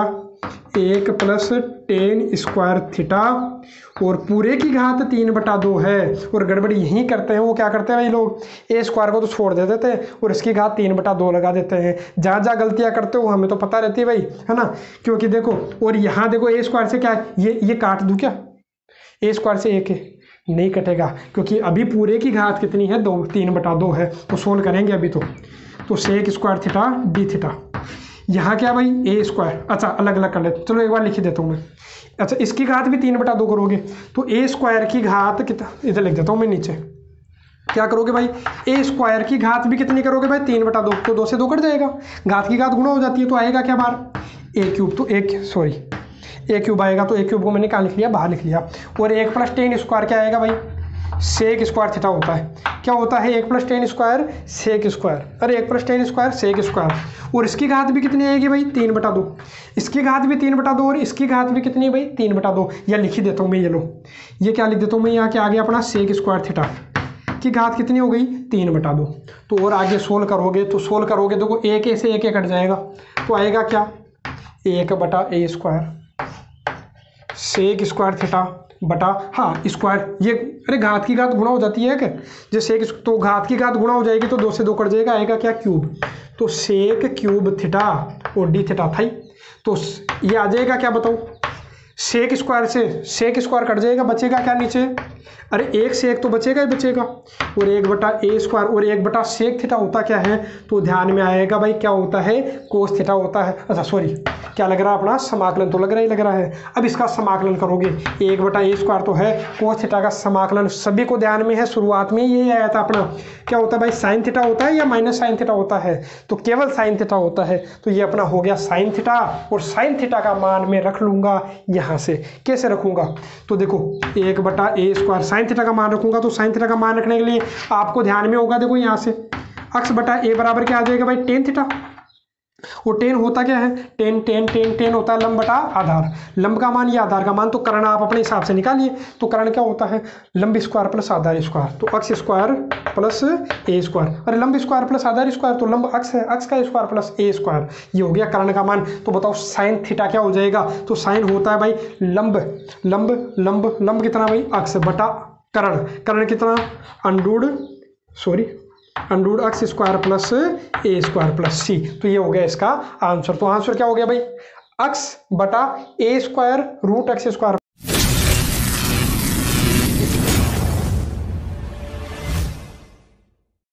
1 प्लस टेन स्क्वायर थीटा, और पूरे की घात 3/2 है। और गड़बड़ी यही करते हैं, वो क्या करते हैं भाई लोग, ए स्क्वायर को तो छोड़ दे देते हैं और इसकी घात 3/2 लगा देते हैं। जहाँ जहाँ गलतियाँ करते हो हमें तो पता रहती है भाई, है ना। क्योंकि देखो, और यहाँ देखो ए स्क्वायर से क्या है, ये काट दूँ क्या, ए स्क्वायर से 1 है, नहीं कटेगा, क्योंकि अभी पूरे की घात कितनी है, 3/2 है। तो सोल्व करेंगे अभी तो sec square theta D theta, यहाँ क्या भाई, ए स्क्वायर, अच्छा अलग अलग कर लेते, चलो एक बार लिख ही देता हूँ मैं। अच्छा इसकी घात भी 3/2 करोगे, तो ए स्क्वायर की घात कितना, इधर लिख देता हूँ मैं नीचे, क्या करोगे भाई, ए स्क्वायर की घात भी कितनी करोगे भाई, 3/2, तो 2 से 2 कट जाएगा, घात की घात गुणा हो जाती है, तो आएगा क्या बाहर, ए क्यूब, तो ए क्यूब आएगा, तो ए क्यूब को मैंने कहाँ लिख लिया, बाहर लिख लिया। और 1 प्लस टेन स्क्वायर क्या आएगा भाई, सेक स्क्वायर थीटा होता है, क्या होता है, 1 plus tan square sec square, अरे 1 plus tan square sec square, और इसकी घात भी कितनी आएगी भाई, 3/2, इसकी घात भी 3/2, और इसकी घात भी कितनी भाई, 3/2। या लिख ही देता हूँ मैं, ये लो, ये क्या लिख देता हूँ मैं, यहाँ क्या आ गया अपना, सेक स्क्वायर थीटा की घात कितनी हो गई, 3/2। तो और आगे सोल्व करोगे देखो, एक ए से एक कट जाएगा, तो आएगा क्या, 1/a square sec square theta बटा, हाँ स्क्वायर, ये अरे घात की घात गुणा हो जाती है क्या, जैसे तो घात की घात गुणा हो जाएगी तो 2 से 2 कट जाएगा, आएगा क्या, क्यूब, तो सेक क्यूब थीटा और डी थीटा था ही, तो ये आ जाएगा क्या बताओ, सेक स्क्वायर से सेक स्क्वायर कट जाएगा, बचेगा क्या नीचे, अरे 1 से 1 तो बचेगा ही बचेगा, और 1/a स्क्वायर, और 1/सेक थीटा होता क्या है, तो ध्यान में आएगा भाई क्या होता है, कोस थीटा होता है। अच्छा सॉरी, क्या लग रहा है अपना, समाकलन तो लग रहा है। अब इसका समाकलन करोगे, 1/a स्क्वायर तो है, कोस थीटा का समाकलन सभी को ध्यान में है, शुरुआत में यही आया था अपना, क्या होता है भाई, साइन थीटा होता है या माइनस साइन थीटा होता है, तो केवल साइन थीटा होता है, तो ये अपना हो गया साइन थीटा, और साइन थीटा का मान मैं रख लूंगा यहाँ से, कैसे रखूंगा, तो देखो 1/a स्क्वायर साइन थीटा का मान रखूंगा, तो साइन थीटा का मान रखने के लिए आपको ध्यान में होगा, देखो यहाँ से एक्स बटा ए बराबर क्या आ जाएगा भाई, टेन थीटा, और टेन होता क्या है, टेन होता है लंब बटा आधार, लंब का मान या आधार का मान, तो कर्ण आप अपने हिसाब से निकालिए, तो कर्ण क्या होता है, लंब स्क्वायर प्लस आधार स्क्वायर, तो x square plus a square, अरे लंब स्क्वायर प्लस आधार स्क्वायर, तो लंब एक्स है, एक्स का स्क्वायर प्लस ए स्क्वायर, ये हो गया कर्ण का मान। तो बताओ साइन थीटा क्या हो जाएगा, तो साइन होता है भाई लंब लंब लंब लंब कितना भाई, एक्स बटा कर्ण कितना, अंडूड x square plus a square plus c, तो ये हो गया इसका आंसर। तो आंसर क्या हो गया भाई, एक्स बटा ए स्क्वायर रूट एक्स स्क्वायर